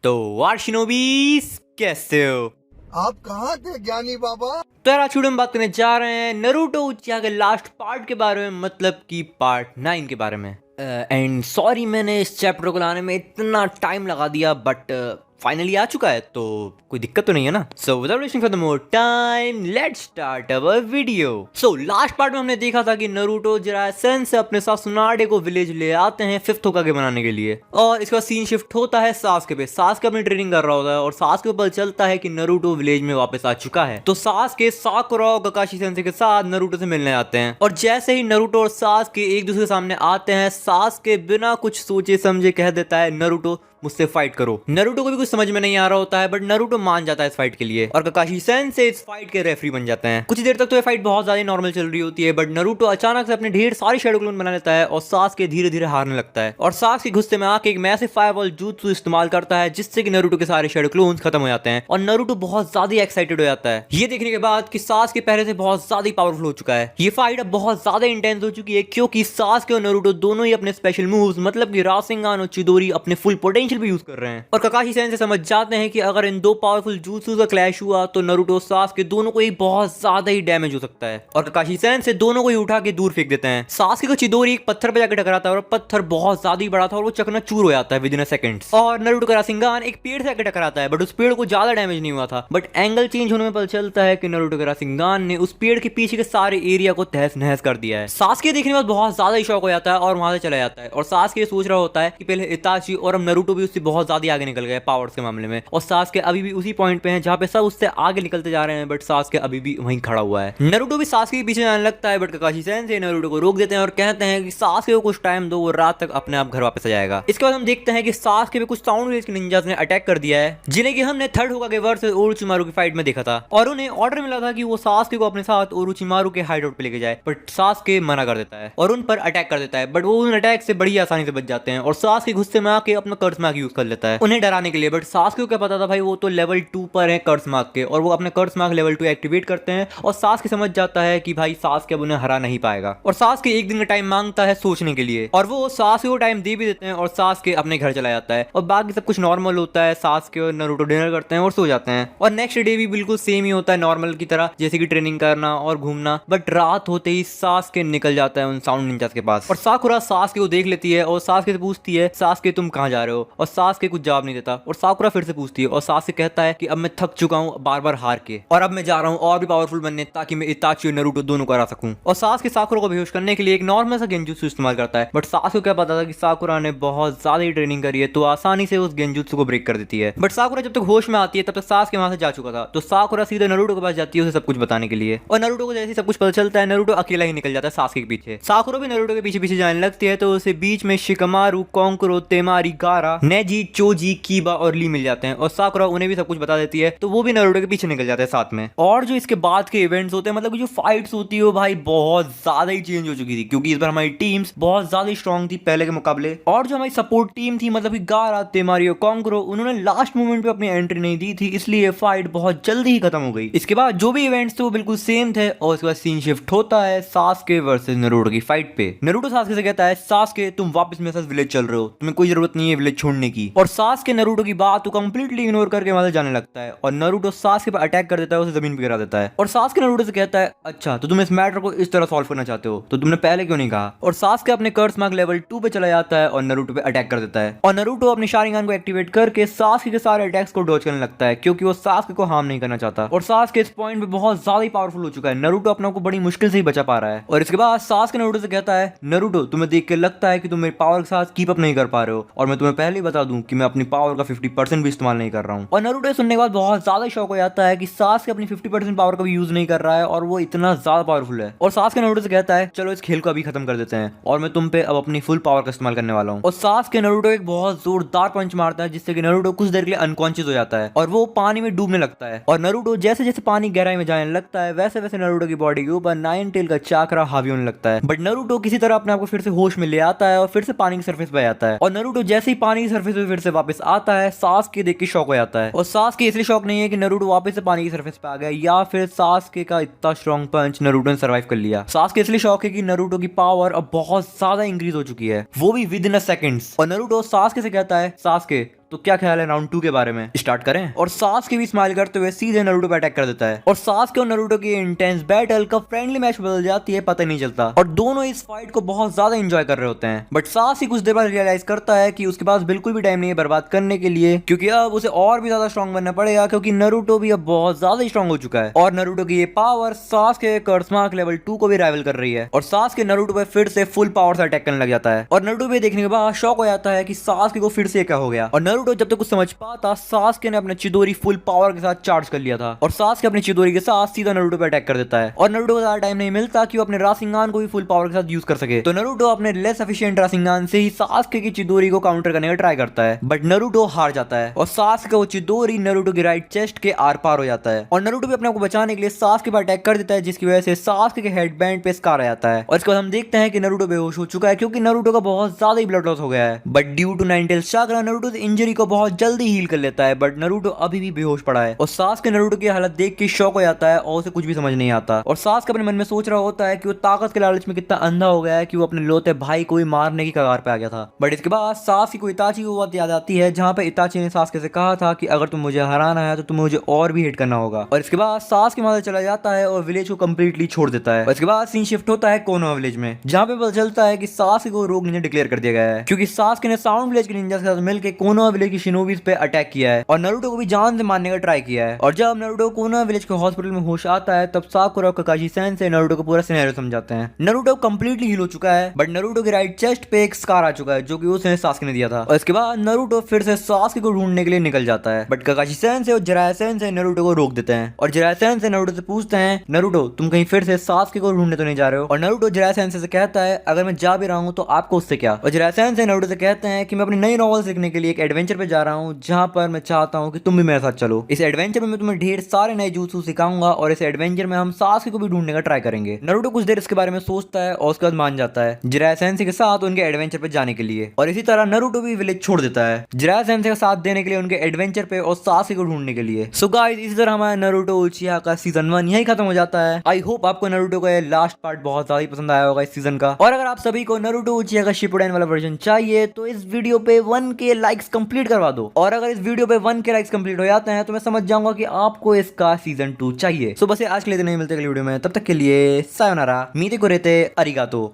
तो वार्शिनोबीस कैसे हो? आप कहाँ थे ज्ञानी बाबा? तो यार आज हम बात करने जा रहे हैं नारुतो उचिहा के लास्ट पार्ट के बारे में, मतलब कि पार्ट 9 के बारे में। एंड सॉरी मैंने इस चैप्टर को लाने में इतना टाइम लगा दिया, बट फाइनली आ चुका है तो कोई दिक्कत तो नहीं है ना। So without wasting for the more time let's start our video. So last part में हमने देखा था कि नारुतो जिरायसेन से अपने साथ सुनाडे को विलेज ले आते हैं 5th होकागे बनाने के लिए, और इसका सीन शिफ्ट होता है सास्के पे। सास्के अपनी ट्रेनिंग कर रहा होता है और सास्के को पता चलता है कि नारुतो विलेज में वापस आ चुका है। तो सास्के साकुरा और ककाशी सेंसे के साथ नारुतो से मिलने आते हैं, और जैसे ही नारुतो और सास्के एक दूसरे के सामने आते हैं, सास्के बिना कुछ सोचे समझे कह देता है नारुतो मुझसे फाइट करो। नारुतो को भी कुछ समझ में नहीं आ रहा होता है, बट नारुतो मान जाता है इस फाइट के लिए, और ककाशी सेंसे इस फाइट के रेफरी बन जाते हैं। कुछ देर तक तो ये फाइट बहुत ज्यादा नॉर्मल चल रही होती है, बट नारुतो अचानक से अपने ढेर सारी शैडो क्लोन बना लेता है और सास्के धीरे धीरे हारने लगता है, और सास्के गुस्से में आके एक मैसिव फायरबॉल jutsu इस्तेमाल करता है, जिससे कि नारुतो के सारे शैडो क्लोन्स खत्म हो जाते हैं, और नारुतो बहुत ज्यादा एक्साइटेड हो जाता है ये देखने के बाद कि सास्के पहले से बहुत ज्यादा पावरफुल हो चुका है। ये फाइट अब बहुत ज्यादा इंटेंस हो चुकी है, क्योंकि सास्के और नारुतो दोनों ही अपने स्पेशल मूव्स मतलब कि रासेंगान और चिदोरी अपने फुल पोटेंशियल भी यूज कर रहे हैं, और ककाशी सेंसे समझ जाते हैं कि अगर इन दो पावरफुल jutsu का क्लैश हुआ तो नारुतो सास्के दोनों को ही बहुत ज्यादा ही डैमेज हो सकता है, और ककाशी सेंसे दोनों को ही उठा के दूर फेंक देते हैं। सास्के को चिदोरी एक पत्थर पे जाकर टकराता है, और पत्थर बहुत ज्यादा ही बड़ा था और वो चकनाचूर हो जाता है विद इन अ सेकंड्स। और नारुतो का रासेंगान एक पेड़ से आकर टकराता है, बट उस पेड़ को ज्यादा डैमेज नहीं हुआ था, बट एंगल चेंज होने में पता चलता है कि नारुतो का रासेंगान ने उस पेड़ के पीछे के सारे एरिया को तहस नहस कर दिया है। सास्के देखने के बाद बहुत ज्यादा ही शॉक हो जाता है और वहां से चला जाता है, और सास्के सोच रहा होता है कि पहले इताची और अब नारुतो भी उससे बहुत ज्यादा आगे निकल गए पावर्स के मामले में, और सास्के अभी भी उसी पॉइंट पे हैं जहां पे सब उससे आगे निकलते जा रहे हैं, बट सास्के अभी भी वहीं खड़ा हुआ है। नारुतो भी सास्के के पीछे जाने लगता है, बट ककाशी सेंसे नारुतो को रोक देते हैं और कहते हैं कि सास्के को कुछ टाइम दो, वो रात तक अपने आप घर वापस आ जाएगा। इसके बाद हम देखते हैं कि सास्के पे कुछ साउंड विलेज के निंजास ने अटैक कर दिया है, जिन्हें कि हमने 3rd होकागे वर्सेस ओरोचिमारू की फाइट में देखा था, और उन्हें ऑर्डर मिला था कि वो सास्के को अपने साथ ओरोचिमारू के हाइडआउट पे लेके जाए, बट सास्के मना कर देता है और उन पर अटैक कर देता है, बट वो उन अटैक से बड़ी आसानी से बच जाते हैं, और सास्के गुस्से में आके अपना कर्स मार्क यूज कर लेता है उन्हें डराने के लिए। बट सास्के को क्या पता था भाई, वो तो लेवल 2 पर है कर्स मार्क के, और वो अपने कर्स मार्क लेवल 2 एक्टिवेट करते हैं, और सास्के समझ जाता है कि भाई सास्के अब उन्हें हरा नहीं पाएगा, और सास्के एक दिन का टाइम मांगता है सोचने के लिए, और वो सास्के को टाइम दे भी देते हैं, और सास्के अपने घर चला जाता है, और बाकी सब कुछ नॉर्मल होता है। सास्के और नारुतो डिनर करते हैं और सो जाते हैं, और नेक्स्ट डे भी बिल्कुल सेम ही होता है नॉर्मल की तरह, जैसे कि ट्रेनिंग करना और घूमना, बट रात होते ही सास्के निकल जाता है उन साउंड निंजास के पास, और साकुरा सास्के को देख लेती है और सास्के से पूछती है सास्के तुम कहाँ जा रहे हो, और सास्के कुछ जवाब नहीं देता, और साकुरा फिर से पूछती है, और सास्के कहता है कि अब मैं थक चुका हूँ बार बार हार के, और अब मैं जा रहा हूँ और भी पावरफुल बनने, ताकि मैं इताची और नारुतो दोनों को हरा सकूं। और सास्के साकुरा को बेहोश करने के लिए एक नॉर्मल सा गेंजुत्सु इस्तेमाल करता है, बट सास्के को क्या पता था कि साकुरा ने बहुत ज्यादा ही ट्रेनिंग करी है, तो आसानी से उस गेंजुत्सु को ब्रेक कर देती है। बट साकुरा जब तक होश में आती है तब तक सास्के वहां से जा चुका था, तो साकुरा सीधे नारुतो के पास जाती है उसे सब कुछ बताने के लिए, और नारुतो को जैसे सब कुछ पता चलता है नारुतो अकेला ही निकल जाता है सास्के के पीछे। साकुरा भी नारुतो के पीछे पीछे जाने लगती है, तो उसे बीच में शिकमारू, कोंकुरो, तेमारी, गारा, नेजी, चोजी, कीबा और ली मिल जाते हैं, और साकुरा उन्हें भी सब कुछ बता देती है, तो वो भी नारुतो के पीछे निकल जाते हैं साथ में। और जो इसके बाद के इवेंट्स होते हैं, मतलब जो फाइट्स होती है वो भाई बहुत ज्यादा ही चेंज हो चुकी थी, क्योंकि इस बार हमारी टीम्स बहुत ज्यादा स्ट्रॉन्ग थी पहले के मुकाबले, और जो हमारी सपोर्ट टीम थी मतलब कि गारा, तेमारी और कोंकुरो, उन्होंने लास्ट मोमेंट पे अपनी एंट्री नहीं दी थी, इसलिए फाइट बहुत जल्दी ही खत्म हो गई। इसके बाद जो भी इवेंट्स थे वो बिल्कुल सेम थे, और इसके बाद सीन शिफ्ट होता है सास्के वर्सेस नारुतो की फाइट पे। नारुतो सास्के से कहता है सास्के तुम वापस मेरे साथ विलेज चल रहे हो, तुम्हें कोई जरूरत नहीं है विलेज छोड़ने की, और सास्के नारुतो की बात को कंप्लीटली इग्नोर करके वहां से जाने लगता है, और नारुतो सास्के पर अटैक कर देता है, उसे जमीन पे गिरा देता है, और सास्के नारुतो से कहता है अच्छा तो तुम इस मैटर को इस तरह सॉल्व करना चाहते हो, तो तुमने पहले क्यों नहीं कहा। और सास्के अपने कर्स मार्क लेवल 2 पे चला जाता है और नारुतो पे अटैक कर देता है, और नारुतो अपने शारिंगान को एक्टिवेट करके सास्के के सारे अटैक्स को डॉज करने लगता है, क्योंकि वो सास्के को हार्म नहीं करना चाहता, और सास्के इस पॉइंट पे बहुत ज्यादा ही पावरफुल हो चुका है, नारुतो अपने को बड़ी मुश्किल से ही बचा पा रहा है। और इसके बाद सास्के नारुतो से कहता है नारुतो तुम्हें देख के लगता है कि तुम मेरी पावर के साथ कीप अप नहीं कर पा रहे हो, और मैं तुम्हें पहले ही बता दूं कि मैं अपनी पावर का 50% भी इस्तेमाल नहीं कर रहा हूं। और नारुतो सुनने के बाद बहुत ज्यादा शौक हो जाता है कि सास्के अपनी 50% पावर का भी यूज नहीं कर रहा है, और वो इतना ज्यादा पावरफुल है, और सास्के नारुतो से कहता है चलो इस खेल को अभी खत्म कर देते हैं, और मैं तुम पे अब अपनी फुल पावर का इस्तेमाल करने वाला हूँ। और सास्के नारुतो एक बहुत जोरदार पंच मारता है, जिससे कि नारुतो कुछ देर के लिए अनकॉन्शियस हो जाता है, और वो पानी में डूबने लगता है, और नारुतो जैसे जैसे पानी गहराई में जाने लगता है वैसे वैसे नारुतो की बॉडी के ऊपर नाइन टेल का चाकरा हावी होने लगता है, बट नारुतो किसी तरह अपने आप को फिर से होश में ले आता है और फिर से पानी की सरफेस पे आता है, और नारुतो जैसे ही पानी की सरफेस पे फिर से वापस आता है सास्के देख के शॉक हो जाता है, और सास्के इसलिए शॉक नहीं है कि नारुतो वापस से पानी की सरफेस पे आ गया, या फिर सास्के का इतना स्ट्रॉन्ग पंच नारुतो ने सर्वाइव कर लिया। सास्के इसलिए शॉक है कि नारुतो की पावर अब बहुत ज्यादा इंक्रीज हो चुकी है, वो भी विद इन अ सेकंड्स। और नारुतो सास्के से कहता है सास्के तो क्या ख्याल है राउंड 2 के बारे में? स्टार्ट करें। और सास्के भी स्माइल करते हुए सीधे नारुतो पे अटैक कर देता है और सास्के और नारुतो की इंटेंस बैटल कब फ्रेंडली मैच बदल जाती है पता नहीं चलता और दोनों इस फाइट को बहुत ज्यादा एंजॉय कर रहे होते हैं। बट सास्के कुछ देर बाद रियलाइज करता है कि उसके पास बिल्कुल भी टाइम नहीं है बर्बाद करने के लिए, क्योंकि अब उसे और भी ज्यादा स्ट्रॉन्ग बनना पड़ेगा, क्योंकि नारुतो भी अब बहुत ज्यादा स्ट्रॉन्ग हो चुका है और नारुतो की ये पावर सास्के कर्स मार्क लेवल 2 को भी राइवल कर रही है और सास्के नारुतो पे फिर से फुल पावर से अटैक करने लग जाता है और नारुतो भी देखने के बाद शॉक हो जाता है कि सास्के को फिर से क्या हो गया। और नारुतो जब तक कुछ समझ पाता, सास्के ने अपने चिदोरी फुल पावर के साथ चार्ज कर लिया था और सास्के अपने चिदोरी के साथ सीधा नारुतो पे अटैक कर देता है और नारुतो को ज्यादा टाइम नहीं मिलता कि वो अपने रासिंगान को भी फुल पावर के साथ यूज कर सके। तो नारुतो अपने लेस एफिशिएंट रासिंगान से ही सास्के की चिदोरी को काउंटर करने का ट्राई करता है, बट नारुतो हार जाता है और सास्के का वो चिदोरी नारुतो की राइट चेस्ट के आर पार हो जाता है और नारुतो भी अपने आप को बचाने के लिए सास्के पर अटैक कर देता है, जिसकी वजह से सास्के के हेडबैंड पे स्कार आ जाता है और इसके बाद हम देखते हैं कि नारुतो बेहोश हो चुका है, क्योंकि नारुतो का बहुत ज्यादा ही ब्लड लॉस हो गया है। But due to nine tails chakra Naruto की इंजरी को बहुत जल्दी हील कर लेता है, बट नारुतो अभी भी बेहोश पड़ा है और सास्के नारुतो की हालत देख के शॉक हो जाता है और उसे कुछ भी समझ नहीं आता और सास्के अपने मन में सोच रहा होता है कि वो ताकत के लालच में कितना अंधा हो गया है कि वो अपने लोते भाई को ही मारने की कगार पे आ गया था। बट इसके बाद सास्के को इताची की बात याद आती है, जहां पे इताची ने सास्के से कहा था कि अगर तुम मुझे हराना है तो तुम्हें मुझे और भी हिट करना होगा। और इसके बाद सास्के वहां से चला जाता है और विलेज को कंप्लीटली छोड़ देता है और इसके बाद सीन शिफ्ट होता है कोनोहा विलेज में, जहां पे पता चलता है कि सास्के को रोग निंजा डिक्लेयर कर दिया गया है, क्योंकि सास्के ने साउंड विलेज के निंजा के साथ मिलकर कोनोहा विलेज की शिनोबीज पे अटैक किया है और नारुतो को भी जान से मारने का ट्राई किया है। और जब नारुतो कोनोहा विलेज के हॉस्पिटल में होश आता है, तब साकुरा और ककाशी सेन से नारुतो को पूरा सिनेरियो समझाते हैं। नारुतो कंप्लीटली हील हो चुका है, बट नारुतो के राइट चेस्ट पे एक स्कार आ चुका है जो कि उसने सास्के ने दिया था और इसके बाद नारुतो फिर से सास्के को ढूंढने के लिए निकल जाता है, बट ककाशी सेन से और जिराया सेन से नारुतो को रोक देते हैं और जिराया सेन से नारुतो से पूछते हैं, नारुतो तुम कहीं फिर से सास्के को ढूंढने तो नहीं जा रहे हो? और नारुतो जिराया सेन से कहता है, अगर मैं जा भी रहा हूं तो आपको उससे क्या? और जिराया सेन से नारुतो से कहते हैं कि मैं अपनी नई नॉवेल्स लिखने के लिए एक एडवेंचर पे जा रहा हूं, जहां पर मैं चाहता हूं कि तुम भी मेरे साथ चलो। इस एडवेंचर में मैं तुम्हें ढेर सारे नए jutsu सिखाऊंगा और इस एडवेंचर में हम सास्के को भी ढूंढने का ट्राई करेंगे। नारुतो कुछ देर इसके बारे में सोचता है और उसके बाद मान जाता है जिराया सेंसे के साथ उनके एडवेंचर पे जाने के लिए और इसी तरह नारुतो भी विलेज छोड़ देता है जिराया सेंसे का साथ देने के लिए उनके एडवेंचर पे और सास्के को ढूंढने के लिए। सो गाइस, इसी तरह हमारा नारुतो उचिहा का सीजन 1 यही खत्म हो जाता है। आई होप आपको नारुतो का ये लास्ट पार्ट बहुत ज्यादा पसंद आया होगा इस सीजन का। और अगर आप सभी को नारुतो उचिहा का शिपुडेन वाला वर्जन चाहिए तो इस वीडियो पे 1K लाइक्स कंप्लीट करवा दो और अगर इस वीडियो पे 1K लाइक्स कंप्लीट हो जाते हैं तो मैं समझ जाऊंगा कि आपको इसका सीजन 2 चाहिए। सो बस आज के लिए नहीं मिलते अगली वीडियो में, तब तक के लिए सायोनारा, मीते को रहते अरिगातो।